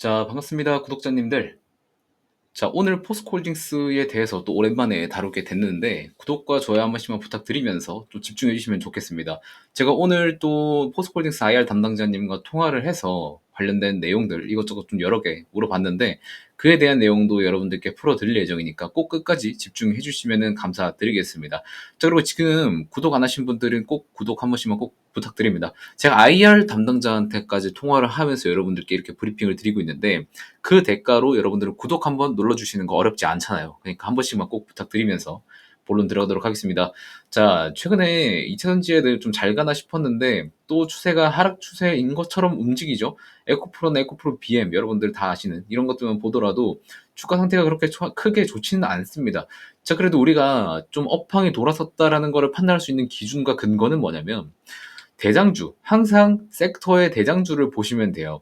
자, 반갑습니다, 구독자님들. 자, 오늘 포스코홀딩스에 대해서 또 오랜만에 다루게 됐는데, 구독과 좋아요 한 번씩만 부탁드리면서 좀 집중해 주시면 좋겠습니다. 제가 오늘 또 포스코홀딩스 IR 담당자님과 통화를 해서 관련된 내용들 이것저것 좀 여러 개 물어봤는데, 그에 대한 내용도 여러분들께 풀어드릴 예정이니까 꼭 끝까지 집중해 주시면 감사드리겠습니다. 자, 그리고 지금 구독 안 하신 분들은 꼭 구독 한 번씩만 꼭 부탁드립니다. 제가 IR 담당자한테까지 통화를 하면서 여러분들께 이렇게 브리핑을 드리고 있는데, 그 대가로 여러분들은 구독 한번 눌러주시는 거 어렵지 않잖아요. 그러니까 한 번씩만 꼭 부탁드리면서 본론 들어가도록 하겠습니다. 자, 최근에 2차전지에 좀 잘 가나 싶었는데 또 추세가 하락 추세인 것처럼 움직이죠. 에코프로나 에코프로 BM 여러분들 다 아시는 이런 것들만 보더라도 주가 상태가 그렇게 크게 좋지는 않습니다. 자, 그래도 우리가 좀 업황이 돌아섰다라는 것을 판단할 수 있는 기준과 근거는 뭐냐면 대장주, 항상 섹터의 대장주를 보시면 돼요.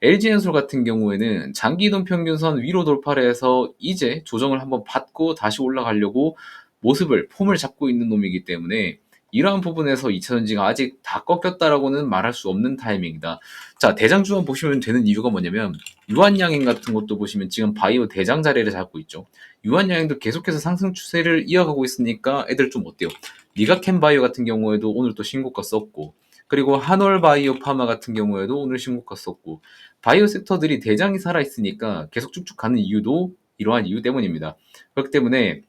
LG엔솔 같은 경우에는 장기 이동 평균선 위로 돌파를 해서 이제 조정을 한번 받고 다시 올라가려고 폼을 잡고 있는 놈이기 때문에 이러한 부분에서 2차전지가 아직 다 꺾였다라고는 말할 수 없는 타이밍이다. 자, 대장주만 보시면 되는 이유가 뭐냐면 유한양행 같은 것도 보시면 지금 바이오 대장 자리를 잡고 있죠. 유한양행도 계속해서 상승 추세를 이어가고 있으니까 애들 좀 어때요? 니가캔 바이오 같은 경우에도 오늘 또 신고가 썼고, 그리고 한올 바이오 파마 같은 경우에도 오늘 신고가 썼고, 바이오 섹터들이 대장이 살아있으니까 계속 쭉쭉 가는 이유도 이러한 이유 때문입니다. 그렇기 때문에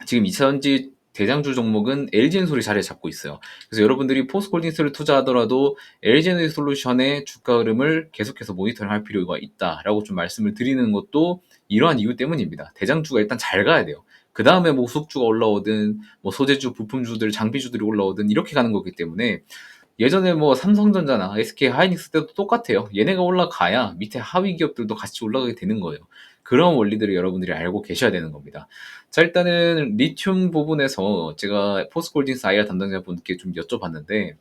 지금 2차전지 대장주 종목은 LG엔솔이 자리를 잡고 있어요. 그래서 여러분들이 포스코홀딩스를 투자하더라도 LG에너지솔루션의 주가 흐름을 계속해서 모니터링할 필요가 있다라고 좀 말씀을 드리는 것도 이러한 이유 때문입니다. 대장주가 일단 잘 가야 돼요. 그 다음에 뭐 수급주가 올라오든 뭐 소재주, 부품주들, 장비주들이 올라오든 이렇게 가는 거기 때문에 예전에 뭐 삼성전자나 SK 하이닉스 때도 똑같아요. 얘네가 올라가야 밑에 하위 기업들도 같이 올라가게 되는 거예요. 그런 원리들을 여러분들이 알고 계셔야 되는 겁니다. 자, 일단은 리튬 부분에서 제가 포스코홀딩스 IR 담당자분께 좀 여쭤봤는데,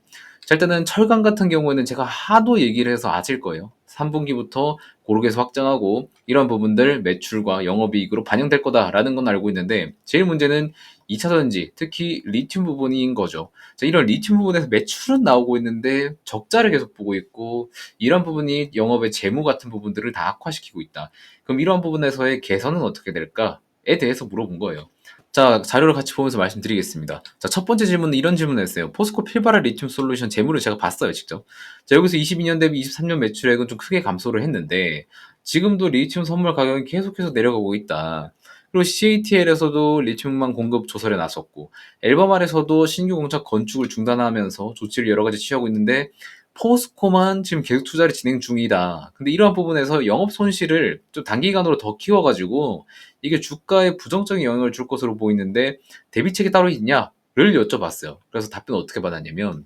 자, 일단은 철강 같은 경우에는 제가 하도 얘기를 해서 아실 거예요. 3분기부터 고르게서 확장하고 이런 부분들 매출과 영업이익으로 반영될 거다라는 건 알고 있는데, 제일 문제는 2차전지, 특히 리튬 부분인 거죠. 자, 이런 리튬 부분에서 매출은 나오고 있는데 적자를 계속 보고 있고, 이런 부분이 영업의 재무 같은 부분들을 다 악화시키고 있다. 그럼 이런 부분에서의 개선은 어떻게 될까에 대해서 물어본 거예요. 자, 자료를 같이 보면서 말씀드리겠습니다. 자, 첫 번째 질문은 이런 질문을 했어요. 포스코 필바라 리튬 솔루션 재무를 제가 봤어요, 직접. 자, 여기서 22년 대비 23년 매출액은 좀 크게 감소를 했는데, 지금도 리튬 선물 가격이 계속해서 내려가고 있다. 그리고 CATL에서도 리튬만 공급 조설에 나섰고, 앨범알에서도 신규 공장 건축을 중단하면서 조치를 여러 가지 취하고 있는데, 포스코만 지금 계속 투자를 진행 중이다. 근데 이러한 부분에서 영업 손실을 좀 단기간으로 더 키워가지고 이게 주가에 부정적인 영향을 줄 것으로 보이는데 대비책이 따로 있냐를 여쭤봤어요. 그래서 답변을 어떻게 받았냐면,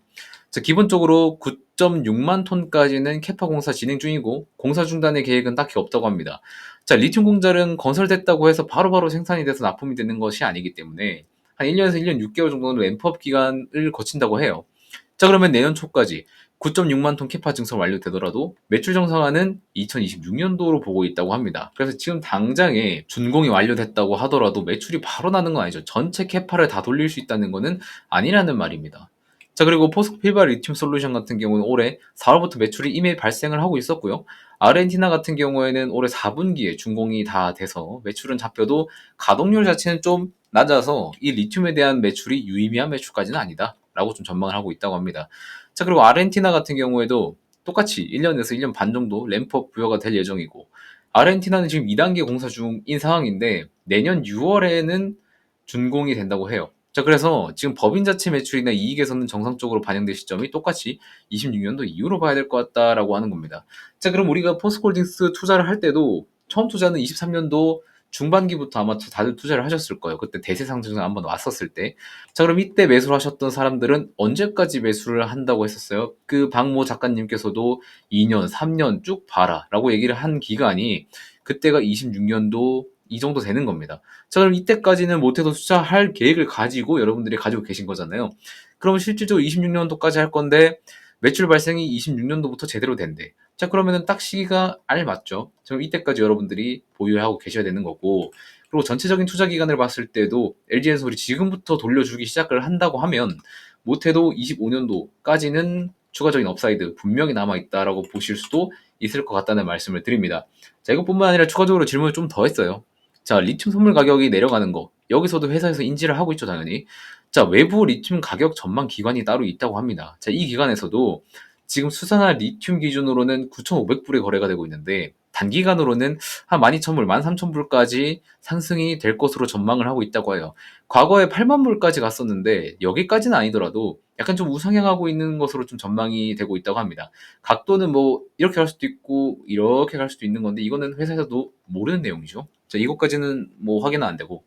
자, 기본적으로 9.6만 톤까지는 캐파 공사 진행 중이고 공사 중단의 계획은 딱히 없다고 합니다. 자, 리튬 공장은 건설됐다고 해서 바로바로 생산이 돼서 납품이 되는 것이 아니기 때문에 한 1년에서 1년 6개월 정도는 램프업 기간을 거친다고 해요. 자, 그러면 내년 초까지 9.6만 톤 캐파 증설 완료되더라도 매출 정상화는 2026년도로 보고 있다고 합니다. 그래서 지금 당장에 준공이 완료됐다고 하더라도 매출이 바로 나는 건 아니죠. 전체 캐파를 다 돌릴 수 있다는 거는 아니라는 말입니다. 자, 그리고 포스코 필바 리튬 솔루션 같은 경우는 올해 4월부터 매출이 이미 발생을 하고 있었고요. 아르헨티나 같은 경우에는 올해 4분기에 준공이 다 돼서 매출은 잡혀도 가동률 자체는 좀 낮아서 이 리튬에 대한 매출이 유의미한 매출까지는 아니다 라고 좀 전망을 하고 있다고 합니다. 자, 그리고 아르헨티나 같은 경우에도 똑같이 1년에서 1년 반 정도 램프업 부여가 될 예정이고, 아르헨티나는 지금 2단계 공사 중인 상황인데 내년 6월에는 준공이 된다고 해요. 자, 그래서 지금 법인 자체 매출이나 이익에서는 정상적으로 반영될 시점이 똑같이 26년도 이후로 봐야 될 것 같다라고 하는 겁니다. 자, 그럼 우리가 포스코홀딩스 투자를 할 때도 처음 투자는 23년도 중반기부터 아마 다들 투자를 하셨을 거예요. 그때 대세 상승이 한번 왔었을 때. 자, 그럼 이때 매수를 하셨던 사람들은 언제까지 매수를 한다고 했었어요? 그 박모 작가님께서도 2년, 3년 쭉 봐라 라고 얘기를 한 기간이 그때가 26년도 이 정도 되는 겁니다. 자, 그럼 이때까지는 못해도 투자할 계획을 가지고 여러분들이 가지고 계신 거잖아요. 그럼 실질적으로 26년도까지 할 건데 매출 발생이 26년도부터 제대로 된대. 자, 그러면은 딱 시기가 알맞죠. 그럼 이때까지 여러분들이 보유하고 계셔야 되는 거고, 그리고 전체적인 투자 기간을 봤을 때도 LG엔솔이 지금부터 돌려주기 시작을 한다고 하면 못해도 25년도까지는 추가적인 업사이드 분명히 남아있다라고 보실 수도 있을 것 같다는 말씀을 드립니다. 자, 이것뿐만 아니라 추가적으로 질문을 좀 더 했어요. 자, 리튬 선물 가격이 내려가는 거. 여기서도 회사에서 인지를 하고 있죠, 당연히. 자, 외부 리튬 가격 전망 기관이 따로 있다고 합니다. 자, 이 기관에서도 지금 수산화 리튬 기준으로는 9,500불에 거래가 되고 있는데 단기간으로는 한 12,000불, 13,000불까지 상승이 될 것으로 전망을 하고 있다고 해요. 과거에 8만 불까지 갔었는데 여기까지는 아니더라도 약간 좀 우상향하고 있는 것으로 좀 전망이 되고 있다고 합니다. 각도는 뭐 이렇게 갈 수도 있고 이렇게 갈 수도 있는 건데 이거는 회사에서도 모르는 내용이죠. 자, 이것까지는 뭐 확인은 안 되고.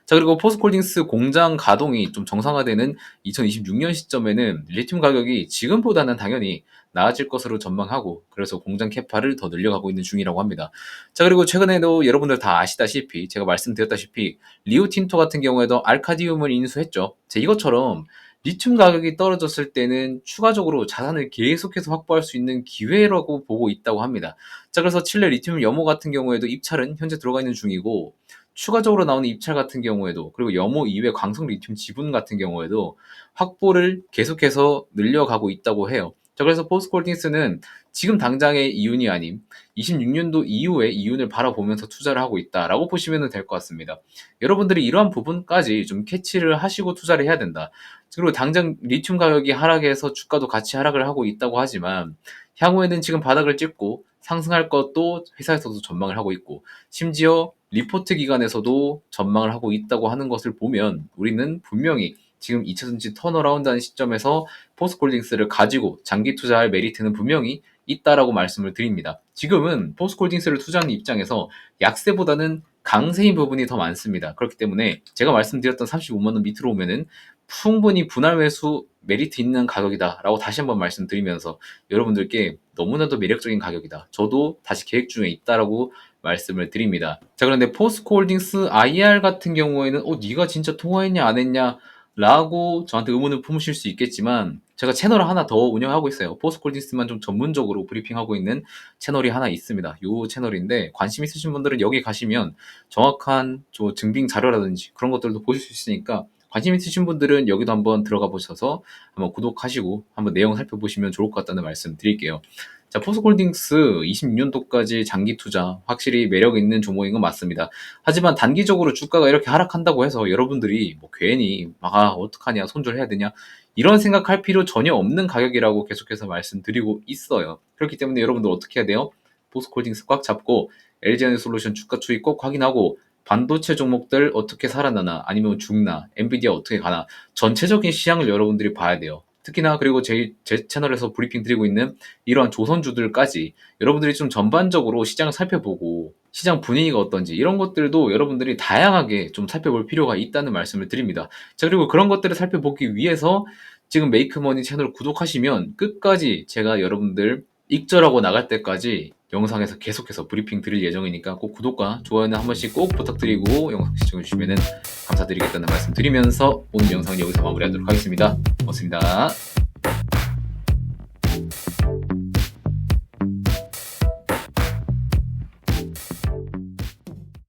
자, 그리고 포스코홀딩스 공장 가동이 좀 정상화되는 2026년 시점에는 리튬 가격이 지금보다는 당연히 나아질 것으로 전망하고 그래서 공장 캐파를 더 늘려가고 있는 중이라고 합니다. 자, 그리고 최근에도 여러분들 다 아시다시피 제가 말씀드렸다시피 리오틴토 같은 경우에도 알카디움을 인수했죠. 자, 이것처럼 리튬 가격이 떨어졌을 때는 추가적으로 자산을 계속해서 확보할 수 있는 기회라고 보고 있다고 합니다. 자, 그래서 칠레 리튬 염호 같은 경우에도 입찰은 현재 들어가 있는 중이고 추가적으로 나오는 입찰 같은 경우에도 그리고 염호 이외 광석 리튬 지분 같은 경우에도 확보를 계속해서 늘려가고 있다고 해요. 자, 그래서 포스코홀딩스는 지금 당장의 이윤이 아닌 26년도 이후에 이윤을 바라보면서 투자를 하고 있다라고 보시면 될 것 같습니다. 여러분들이 이러한 부분까지 좀 캐치를 하시고 투자를 해야 된다. 그리고 당장 리튬 가격이 하락해서 주가도 같이 하락을 하고 있다고 하지만 향후에는 지금 바닥을 찍고 상승할 것도 회사에서도 전망을 하고 있고 심지어 리포트 기관에서도 전망을 하고 있다고 하는 것을 보면 우리는 분명히 지금 2차전지 턴어라운드 하는 시점에서 포스코홀딩스를 가지고 장기 투자할 메리트는 분명히 있다라고 말씀을 드립니다. 지금은 포스코홀딩스를 투자하는 입장에서 약세보다는 강세인 부분이 더 많습니다. 그렇기 때문에 제가 말씀드렸던 35만 원 밑으로 오면은 충분히 분할 매수 메리트 있는 가격이다라고 다시 한번 말씀드리면서 여러분들께 너무나도 매력적인 가격이다. 저도 다시 계획 중에 있다라고 말씀을 드립니다. 자, 그런데 포스코홀딩스 IR 같은 경우에는 네가 진짜 통화했냐 안 했냐 라고 저한테 의문을 품으실 수 있겠지만 제가 채널을 하나 더 운영하고 있어요. 포스코홀딩스만 좀 전문적으로 브리핑하고 있는 채널이 하나 있습니다. 이 채널인데 관심 있으신 분들은 여기 가시면 정확한 증빙 자료라든지 그런 것들도 보실 수 있으니까 관심 있으신 분들은 여기도 한번 들어가 보셔서 한번 구독하시고 한번 내용 살펴보시면 좋을 것 같다는 말씀 드릴게요. 자, 포스코홀딩스 26년도까지 장기 투자 확실히 매력 있는 종목인 건 맞습니다. 하지만 단기적으로 주가가 이렇게 하락한다고 해서 여러분들이 뭐 괜히 어떡하냐 손절해야 되냐 이런 생각할 필요 전혀 없는 가격이라고 계속해서 말씀드리고 있어요. 그렇기 때문에 여러분들 어떻게 해야 돼요? 포스코홀딩스 꽉 잡고 LG에너지솔루션 주가 추이 꼭 확인하고 반도체 종목들 어떻게 살아나나 아니면 죽나 엔비디아 어떻게 가나 전체적인 시장을 여러분들이 봐야 돼요. 특히나 그리고 제 채널에서 브리핑 드리고 있는 이러한 조선주들까지 여러분들이 좀 전반적으로 시장을 살펴보고 시장 분위기가 어떤지 이런 것들도 여러분들이 다양하게 좀 살펴볼 필요가 있다는 말씀을 드립니다. 자, 그리고 그런 것들을 살펴보기 위해서 지금 메이크머니 채널 구독하시면 끝까지 제가 여러분들 익절하고 나갈 때까지 영상에서 계속해서 브리핑 드릴 예정이니까 꼭 구독과 좋아요는 한 번씩 꼭 부탁드리고 영상 시청해주시면 감사드리겠다는 말씀 드리면서 오늘 영상은 여기서 마무리하도록 하겠습니다. 고맙습니다.